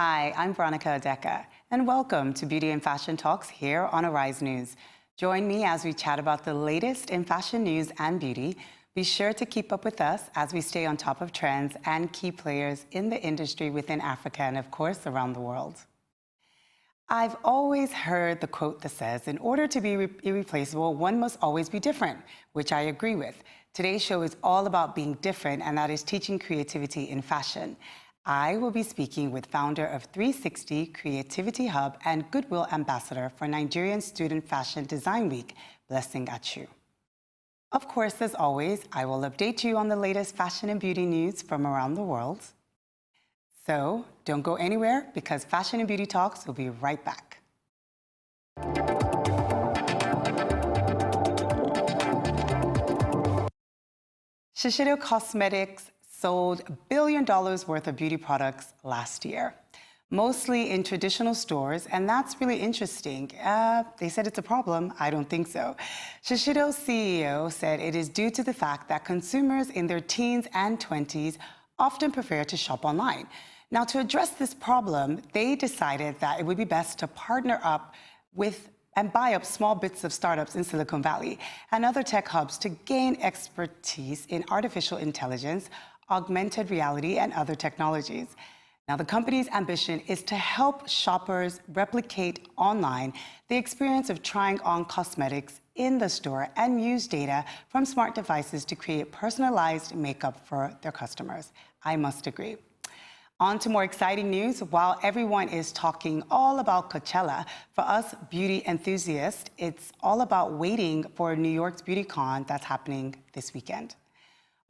Hi, I'm Veronica Odeka, and welcome to Beauty and Fashion Talks here on Arise News. Join me as we chat about the latest in fashion news and beauty. Be sure to keep up with us as we stay on top of trends and key players in the industry within Africa and, of course, around the world. I've always heard the quote that says, in order to be irreplaceable, one must always be different, which I agree with. Today's show is all about being different, and that is teaching creativity in fashion. I will be speaking with founder of 360 Creativity Hub and Goodwill Ambassador for Nigerian Student Fashion Design Week, Blessing Achu. Of course, as always, I will update you on the latest fashion and beauty news from around the world. So don't go anywhere because Fashion and Beauty Talks will be right back. Shiseido Cosmetics sold $1 billion worth of beauty products last year, mostly in traditional stores, and that's really interesting. They said it's a problem. I don't think so. Shiseido's CEO said it is due to the fact that consumers in their teens and 20s often prefer to shop online. Now, to address this problem, they decided that it would be best to partner up with and buy up small bits of startups in Silicon Valley and other tech hubs to gain expertise in artificial intelligence, augmented reality, and other technologies. Now, the company's ambition is to help shoppers replicate online the experience of trying on cosmetics in the store and use data from smart devices to create personalized makeup for their customers. I must agree. On to more exciting news. While everyone is talking all about Coachella, for us beauty enthusiasts, it's all about waiting for New York's BeautyCon that's happening this weekend.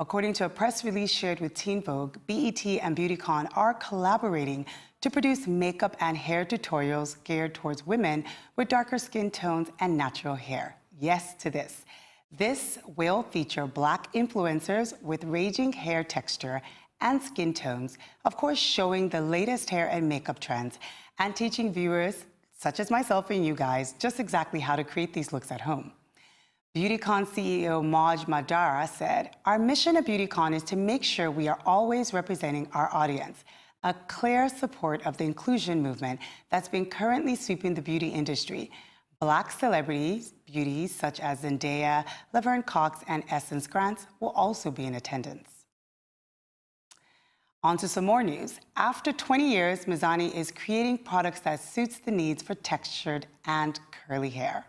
According to a press release shared with Teen Vogue, BET and BeautyCon are collaborating to produce makeup and hair tutorials geared towards women with darker skin tones and natural hair. Yes to this. This will feature Black influencers with ranging hair texture and skin tones, of course showing the latest hair and makeup trends and teaching viewers, such as myself and you guys, just exactly how to create these looks at home. BeautyCon CEO Maj Madara said, "Our mission at BeautyCon is to make sure we are always representing our audience, a clear support of the inclusion movement that's been currently sweeping the beauty industry. Black celebrities, beauties such as Zendaya, Laverne Cox, and Essence Grant will also be in attendance." On to some more news. After 20 years, Mizani is creating products that suits the needs for textured and curly hair.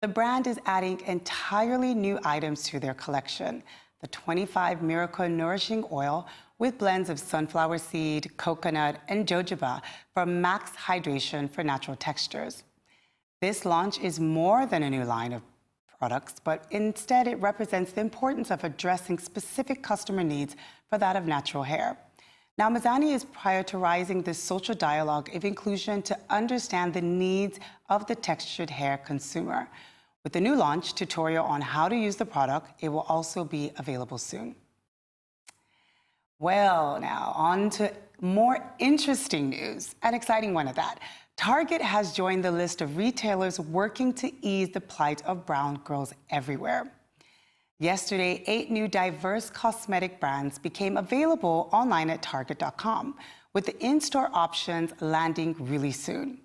The brand is adding entirely new items to their collection. The 25 Miracle Nourishing Oil with blends of sunflower seed, coconut, and jojoba for max hydration for natural textures. This launch is more than a new line of products, but instead it represents the importance of addressing specific customer needs for that of natural hair. Now, Mizani is prioritizing this social dialogue of inclusion to understand the needs of the textured hair consumer. With the new launch tutorial on how to use the product, it will also be available soon. Well, now on to more interesting news, an exciting one at that. Target has joined the list of retailers working to ease the plight of brown girls everywhere. Yesterday, 8 new diverse cosmetic brands became available online at Target.com, with the in-store options landing really soon.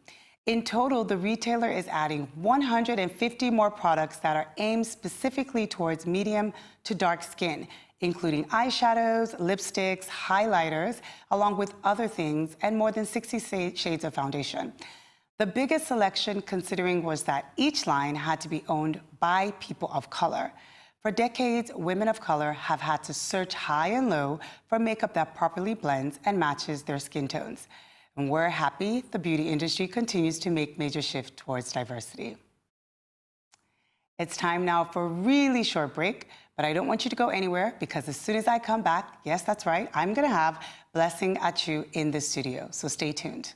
In total, the retailer is adding 150 more products that are aimed specifically towards medium to dark skin, including eyeshadows, lipsticks, highlighters, along with other things, and more than 60 shades of foundation. The biggest selection considering was that each line had to be owned by people of color. For decades, women of color have had to search high and low for makeup that properly blends and matches their skin tones. And we're happy the beauty industry continues to make major shift towards diversity. It's time now for a really short break, but I don't want you to go anywhere because as soon as I come back, yes, that's right, I'm gonna have Blessing Achu in the studio, so stay tuned.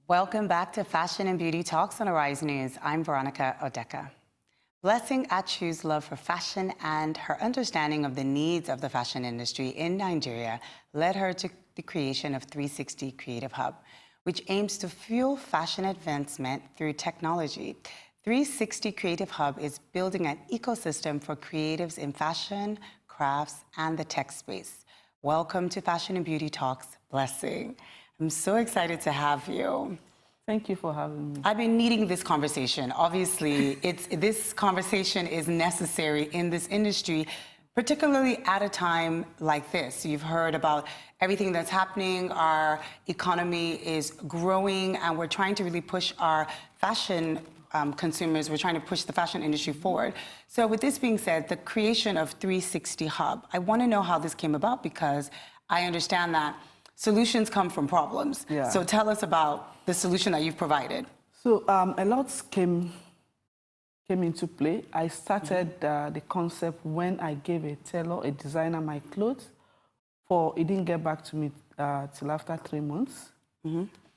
Welcome back to Fashion and Beauty Talks on Arise News. I'm Veronica Odeka. Blessing Achu's love for fashion and her understanding of the needs of the fashion industry in Nigeria led her to the creation of 360 Creative Hub, which aims to fuel fashion advancement through technology. 360 Creative Hub is building an ecosystem for creatives in fashion, crafts, and the tech space. Welcome to Fashion and Beauty Talks, Blessing. I'm so excited to have you. Thank you for having me. I've been needing this conversation. Obviously, this conversation is necessary in this industry, particularly at a time like this. You've heard about everything that's happening. Our economy is growing, and we're trying to really push our fashion consumers. We're trying to push the fashion industry forward. So with this being said, the creation of 360 Hub, I want to know how this came about, because I understand that solutions come from problems. Yeah. So tell us about the solution that you've provided. So a lot came into play. I started the concept when I gave a tailor, a designer, my clothes. He didn't get back to me till after 3 months.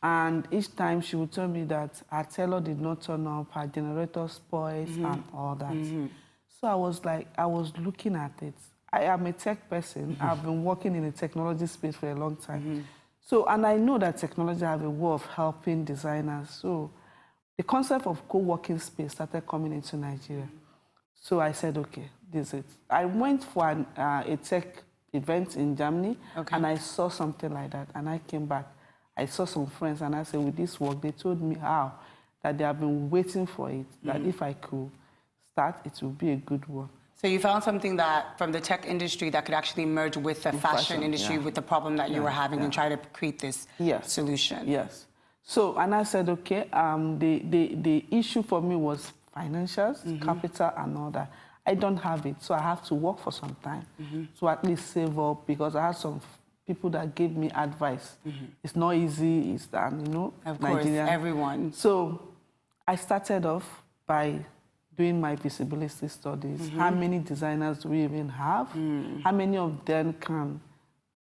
And each time she would tell me that her tailor did not turn up, her generator spoils and all that. So I was looking at it. I am a tech person. I've been working in the technology space for a long time. So, and I know that technology has a way of helping designers. So the concept of co-working space started coming into Nigeria. So I said, okay, this is it. I went for a tech event in Germany, and I saw something like that, and I came back. I saw some friends, and I said, with this work, they told me how, that they have been waiting for it, that if I could start, it would be a good one. So you found something that from the tech industry that could actually merge with the fashion industry, with the problem that you were having, and try to create this solution. Yes. So, and I said, okay, the issue for me was financials, capital, and all that. I don't have it, so I have to work for some time to at least save up, because I had some people that gave me advice. It's not easy, it's that, you know, of course, Nigerian. everyone. So I started off by doing my visibility studies. How many designers do we even have? How many of them can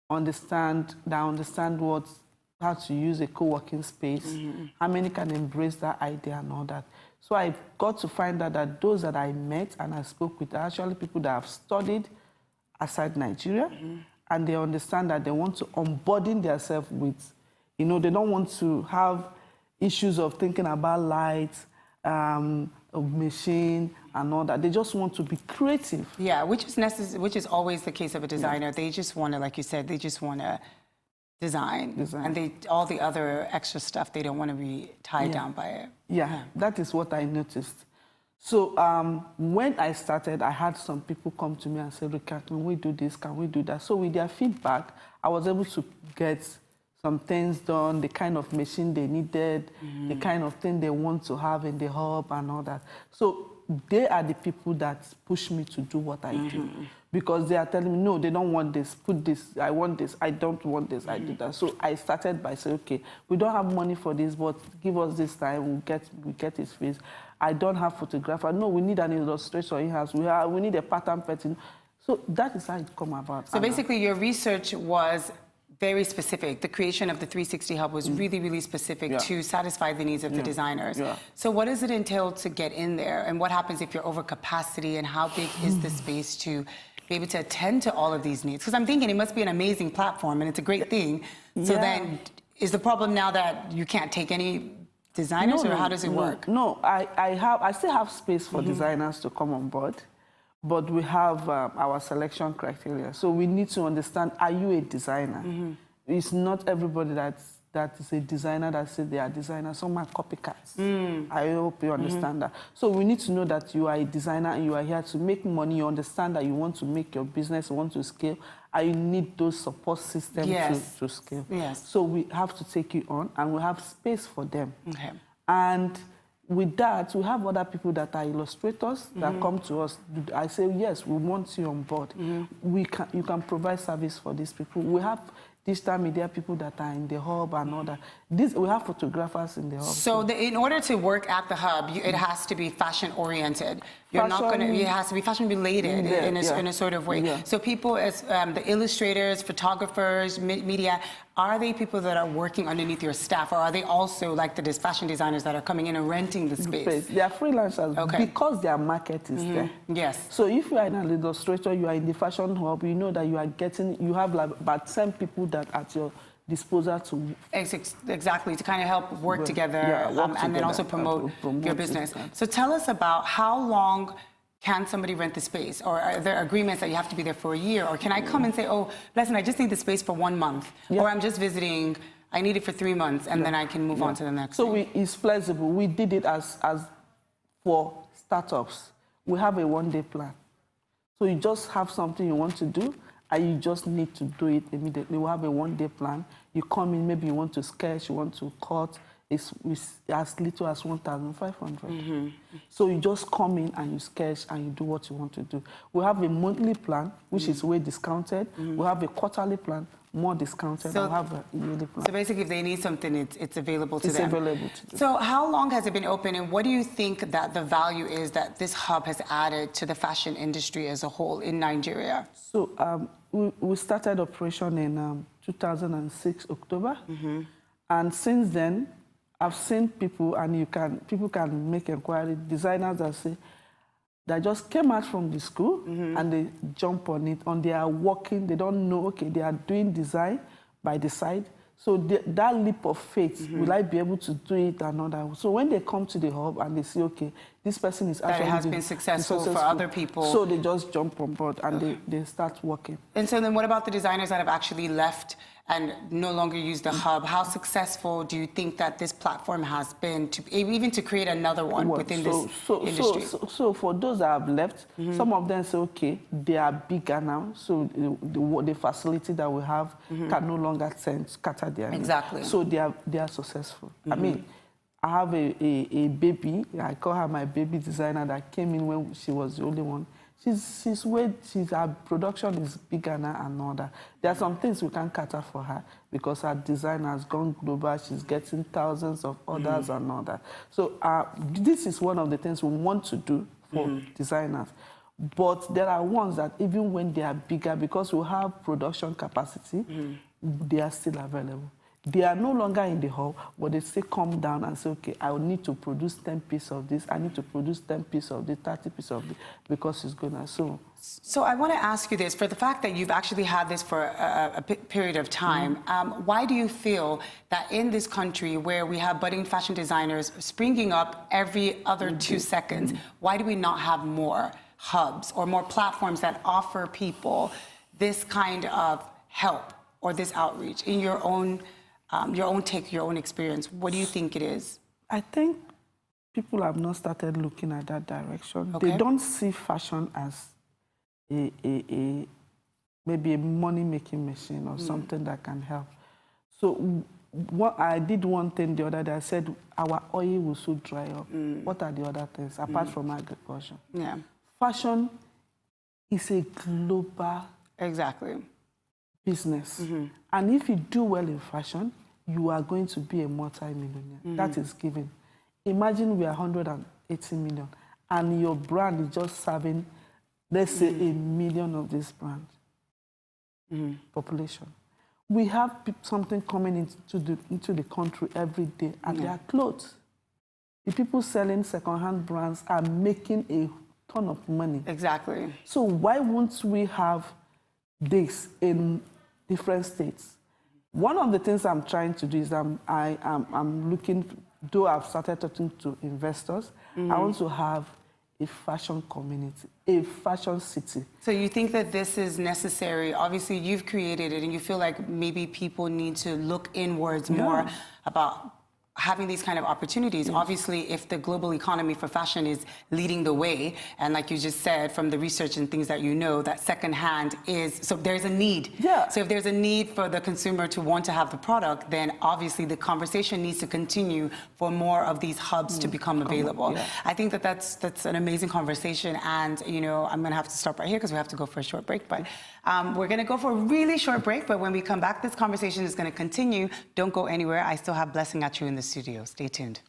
understand how to use a co-working space? How many can embrace that idea and all that? So I got to find out that those that I met and I spoke with are actually people that have studied outside Nigeria, and they understand that they want to onboarding themselves with, you know, they don't want to have issues of thinking about lights, of machine and all that. They just want to be creative. Yeah, which is necessary, which is always the case of a designer. They just want to, like you said, they just want to design. And all the other extra stuff, they don't want to be tied down by it. Yeah, that is what I noticed. So when I started, I had some people come to me and say, look, can we do this? Can we do that? So with their feedback, I was able to get some things done, the kind of machine they needed, the kind of thing they want to have in the hub and all that. So they are the people that push me to do what I do. Because they are telling me, no, they don't want this, put this, I want this, I don't want this, I do that. So I started by saying, okay, we don't have money for this, but give us this time, we get his face. I don't have photographer. No, we need an illustrator in-house. We need a pattern person. So that is how it come about. So basically your research was very specific. The creation of the 360 Hub was really, really specific to satisfy the needs of the designers. So what does it entail to get in there? And what happens if you're over capacity? And how big is the space to be able to attend to all of these needs? Because I'm thinking it must be an amazing platform, and it's a great thing. So then, is the problem now that you can't take any designers, or how does it work? No, I still have space for designers to come on board. But we have our selection criteria. So we need to understand, are you a designer? It's not everybody that is a designer that says they are designers. Some are copycats. I hope you understand that. So we need to know that you are a designer and you are here to make money. You understand that you want to make your business, you want to scale, and you need those support systems to scale. So we have to take you on, and we have space for them. And with that, we have other people that are illustrators that come to us. I say, yes, we want you on board. You can provide service for these people. We have digital media people that are in the hub and all that. We have photographers in the hub. So in order to work at the hub, it has to be fashion oriented. You're not going to. It has to be fashion related in a sort of way. So people, as the illustrators, photographers, media, are they people that are working underneath your staff, or are they also like the fashion designers that are coming in and renting the space? They are freelancers because their market is there. So if you are an illustrator, you are in the fashion hub, you know that you have like about 10 people that at your disposal to... Exactly, to kind of help work together, and then also promote your business. So tell us about how long can somebody rent the space? Or are there agreements that you have to be there for a year? Or can I come and say, oh, listen, I just need the space for 1 month. Yeah. Or I'm just visiting, I need it for 3 months, and then I can move on to the next So thing. it's flexible. We did it as for startups. We have a one-day plan. So you just have something you want to do, and you just need to do it immediately. We have a one-day plan. You come in, maybe you want to sketch, you want to cut. It's as little as 1,500. So you just come in and you sketch and you do what you want to do. We have a monthly plan, which is way discounted. We have a quarterly plan, more discounted. So- and we have a yearly plan. So basically, if they need something, it's available to It's them. available to them. So how long has it been open, and what do you think that the value is that this hub has added to the fashion industry as a whole in Nigeria? So we started operation in 2006, October. And since then, I've seen people, and people can make inquiry, designers that say, that just came out from the school and they jump on it, and they are working, they don't know, okay, they are doing design by the side. So that leap of faith, will I be able to do it or not? So when they come to the hub and they see, okay, this person is actually That it has been successful for other people. So they just jump on board and they start working. And so then what about the designers that have actually left and no longer use the hub? How successful do you think that this platform has been to even to create another one within this industry? So for those that have left, some of them say, okay, they are bigger now, so the facility that we have can no longer scatter their name. Exactly. So they are successful. I mean, I have a baby, I call her my baby designer, that came in when she was the only one. Her production is bigger now and all that. There are some things we can't cater for her because her design has gone global. She's getting thousands of orders and all that. So this is one of the things we want to do for designers. But there are ones that even when they are bigger, because we have production capacity, they are still available. They are no longer in the hall, but they still come down and say, okay, I will need to produce 10 pieces of this, I need to produce 10 pieces of this, 30 pieces of this, because it's good. So I want to ask you this, for the fact that you've actually had this for a period of time, why do you feel that in this country where we have budding fashion designers springing up every other 2 seconds, why do we not have more hubs or more platforms that offer people this kind of help or this outreach in your own take, your own experience? What do you think it is? I think people have not started looking at that direction. Okay. They don't see fashion as maybe a money-making machine or something that can help. So I did one thing the other day. I said, our oil will so dry up. What are the other things, apart from agriculture? Yeah. Fashion is a global business. And if you do well in fashion, you are going to be a multi-millionaire. That is given. Imagine we are 180 million, and your brand is just serving, let's say, 1 million of this brand population. We have something coming into the country every day, and they are clothes. The people selling second-hand brands are making a ton of money. Exactly. So why won't we have this in different states? One of the things I'm trying to do is I'm looking, though I've started talking to investors, I want to have a fashion community, a fashion city. So you think that this is necessary? Obviously, you've created it, and you feel like maybe people need to look inwards more about having these kind of opportunities. Obviously, if the global economy for fashion is leading the way, and like you just said, from the research and things that you know, that secondhand is, so there's a need. So if there's a need for the consumer to want to have the product, then obviously the conversation needs to continue for more of these hubs to become available. I think that that's an amazing conversation, and you know, I'm gonna have to stop right here because we have to go for a short break, but we're gonna go for a really short break, but when we come back, this conversation is gonna continue. Don't go anywhere. I still have Blessing at you in the studio. Stay tuned.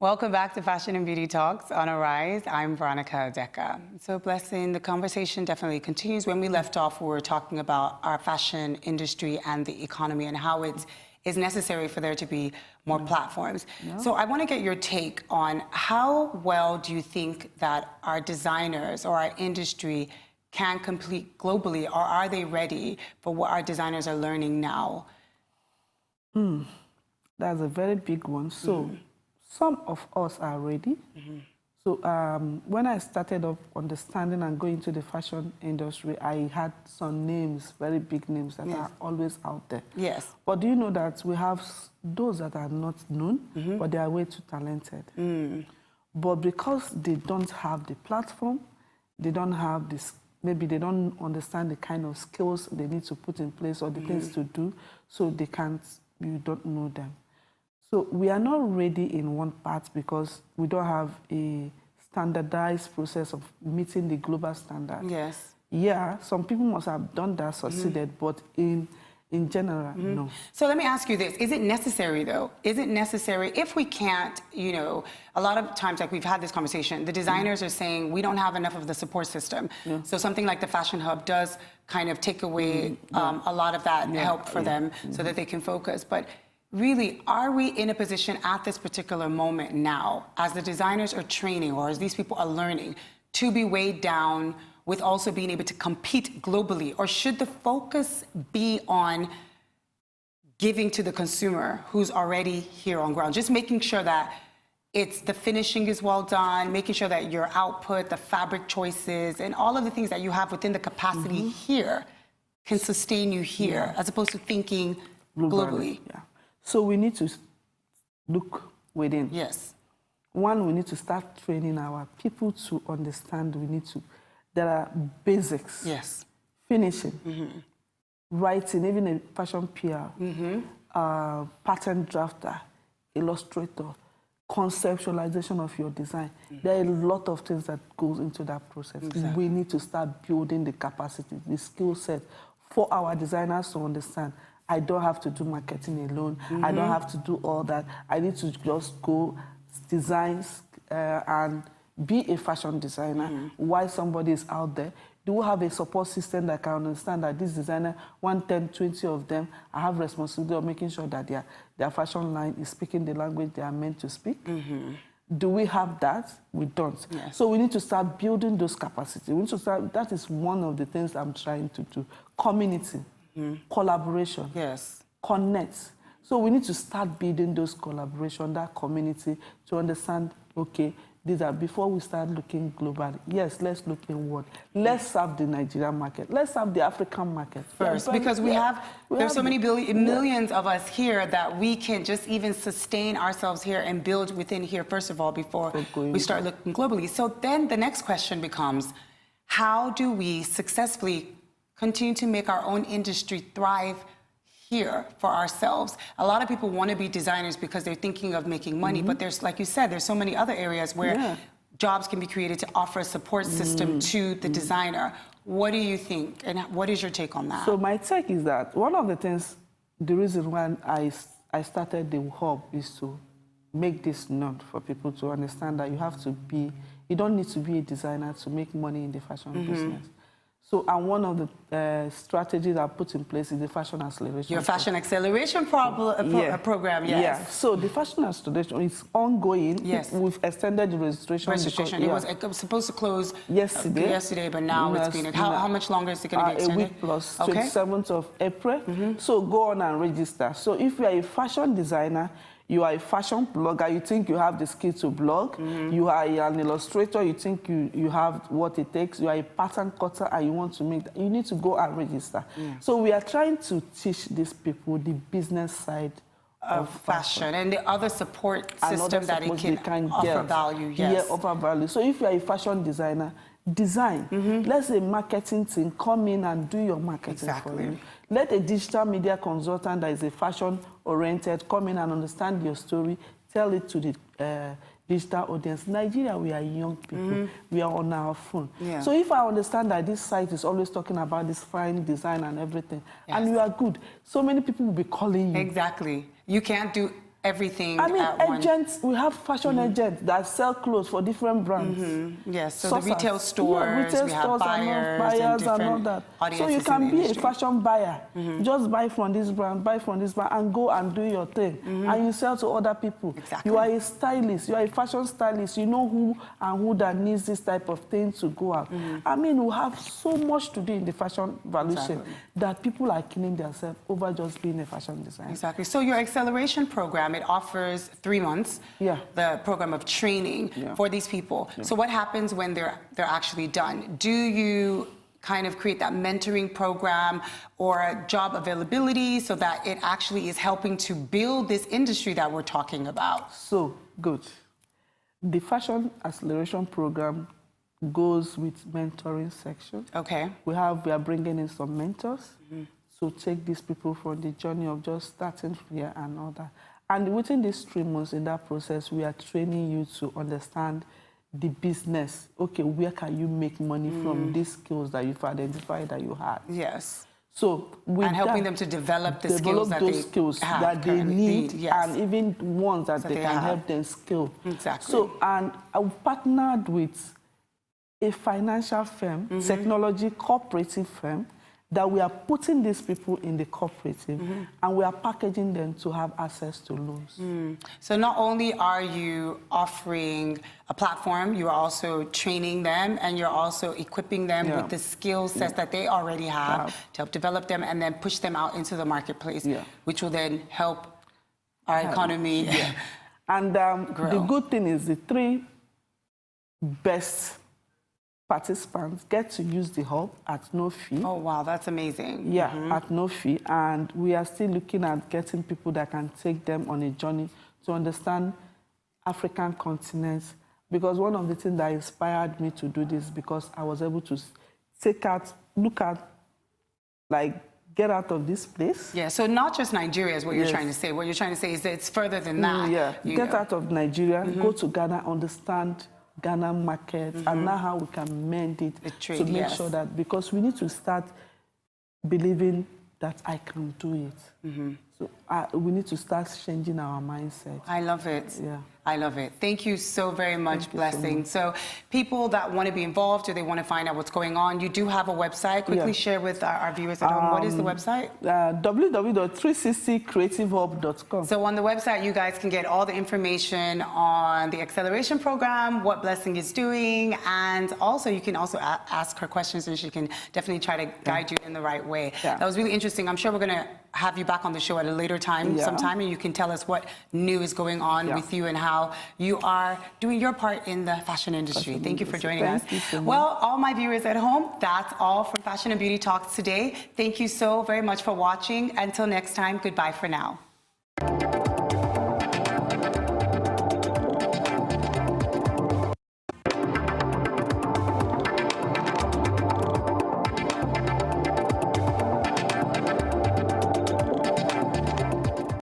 Welcome back to Fashion and Beauty Talks on Arise. I'm Veronica Adeka. So, Blessing, the conversation definitely continues. When we left off, we were talking about our fashion industry and the economy and how it is necessary for there to be more platforms. So I want to get your take on how well do you think that our designers or our industry can compete globally, or are they ready for what our designers are learning now? That's a very big one. So some of us are ready. So when I started up understanding and going to the fashion industry, I had some names, very big names that are always out there. Yes. But do you know that we have those that are not known, but they are way too talented. But because they don't have the platform, they don't have this, maybe they don't understand the kind of skills they need to put in place or the things to do, so they can't, you don't know them. So we are not ready in one part because we don't have a standardized process of meeting the global standard. Yes. Yeah, some people must have done that, succeeded, but in general, no. So let me ask you this. Is it necessary, though? Is it necessary if we can't, you know, a lot of times, like we've had this conversation, the designers are saying we don't have enough of the support system. So something like the Fashion Hub does kind of take away a lot of that help for them so that they can focus. But really, are we in a position at this particular moment now, as the designers are training or as these people are learning, to be weighed down with also being able to compete globally? Or should the focus be on giving to the consumer who's already here on ground? Just making sure that the finishing is well done, making sure that your output, the fabric choices, and all of the things that you have within the capacity here can sustain you here, as opposed to thinking globally. Yeah. So we need to look within. Yes. One, we need to start training our people to understand. There are basics. Yes. Finishing, writing, even a fashion PR, pattern drafter, illustrator, conceptualization of your design. There are a lot of things that goes into that process. We need to start building the capacity, the skill set for our designers to understand. I don't have to do marketing alone. I don't have to do all that. I need to just go design and be a fashion designer while somebody is out there. Do we have a support system that can understand that this designer, 1, 10, 20 of them, I have responsibility of making sure that their fashion line is speaking the language they are meant to speak? Do we have that? We don't. Yes. So we need to start building those capacities. We need to start, that is one of the things I'm trying to do. Community, collaboration, connect. So we need to start building those collaboration, that community, to understand, okay, these are, before we start looking globally, yes, let's look inward. Let's serve the Nigerian market. Let's serve the African market. First, because there's so many millions of us here that we can just even sustain ourselves here and build within here, first of all, before we start looking globally. So then the next question becomes, how do we successfully continue to make our own industry thrive here for ourselves? A lot of people want to be designers because they're thinking of making money, but there's, like you said, there's so many other areas where jobs can be created to offer a support system to the designer. What do you think, and what is your take on that? So my take is that one of the things, the reason why I started the hub is to make this known for people to understand that you don't need to be a designer to make money in the fashion business. So, and one of the strategies I put in place is the Fashion Acceleration. Your Fashion Acceleration program, yes. Yeah, so the Fashion Acceleration is ongoing. Yes. We've extended the registration. It was supposed to close yesterday, but now it's been... How much longer is it going to be extended? A week plus, 27th of April. So go on and register. So if you are a fashion designer, you are a fashion blogger, you think you have the skill to blog, you are an illustrator, you think you have what it takes, you are a pattern cutter and you want to make that, you need to go and register. So we are trying to teach these people the business side of fashion and the other support system that it can offer value. Yeah, offer value. So if you are a fashion designer, design. Let's say marketing team come in and do your marketing for you. Let a digital media consultant that is a fashion-oriented come in and understand your story, tell it to the digital audience. Nigeria, we are young people. We are on our phone. So if I understand that this site is always talking about this fine design and everything, and you are good, so many people will be calling you. Exactly. You can't do everything I mean, at one. agents, we have fashion agents that sell clothes for different brands. Yes, so the retail stores, yeah, retail we have stores buyers and all different that. So audiences you can in the be a industry. fashion buyer. Just buy from this brand, and go and do your thing. And you sell to other people. Exactly. You are a stylist, you are a fashion stylist. You know who and who that needs this type of thing to go out. I mean, we have so much to do in the fashion value chain that people are killing themselves over just being a fashion designer. Exactly. So your acceleration program, it offers 3 months, the program of training for these people. So what happens when they're actually done? Do you kind of create that mentoring program or job availability so that it actually is helping to build this industry that we're talking about? So, good. The fashion acceleration program goes with mentoring section. Okay. We are bringing in some mentors to take these people from the journey of just starting here and all that. And within these 3 months in that process, we are training you to understand the business. Okay, where can you make money from these skills that you've identified that you had? Yes. So with and helping them to develop the skills that those skills that they need, and even ones that they can help them skill. Exactly. So, and I've partnered with a financial firm, technology cooperative firm, that we are putting these people in the cooperative and we are packaging them to have access to loans. So not only are you offering a platform, you are also training them and you're also equipping them with the skill sets that they already have to help develop them and then push them out into the marketplace, which will then help our economy And the good thing is the 3 best participants get to use the hub at no fee. Oh, wow, that's amazing. Yeah, at no fee. And we are still looking at getting people that can take them on a journey to understand African continents. Because one of the things that inspired me to do this, because I was able to look at, like, get out of this place. Yeah, so not just Nigeria is what you're trying to say. What you're trying to say is that it's further than that. Get out of Nigeria, go to Ghana, understand Ghana market, and now how we can mend it to make sure that, because we need to start believing that I can do it. So we need to start changing our mindset. I love it. Yeah. I love it. Thank you so very much, Blessing. So people that want to be involved or they want to find out what's going on, you do have a website. Quickly share with our viewers at home. What is the website? www.360creativehub.com. So on the website, you guys can get all the information on the acceleration program, what Blessing is doing, and also you can also ask her questions and she can definitely try to guide you in the right way. That was really interesting. I'm sure we're going to have you back on the show at a later time sometime, and you can tell us what new is going on with you and how you are doing your part in the fashion industry. Thank you for joining us. Well, all my viewers at home, that's all from Fashion and Beauty Talks today. Thank you so very much for watching. Until next time, goodbye for now.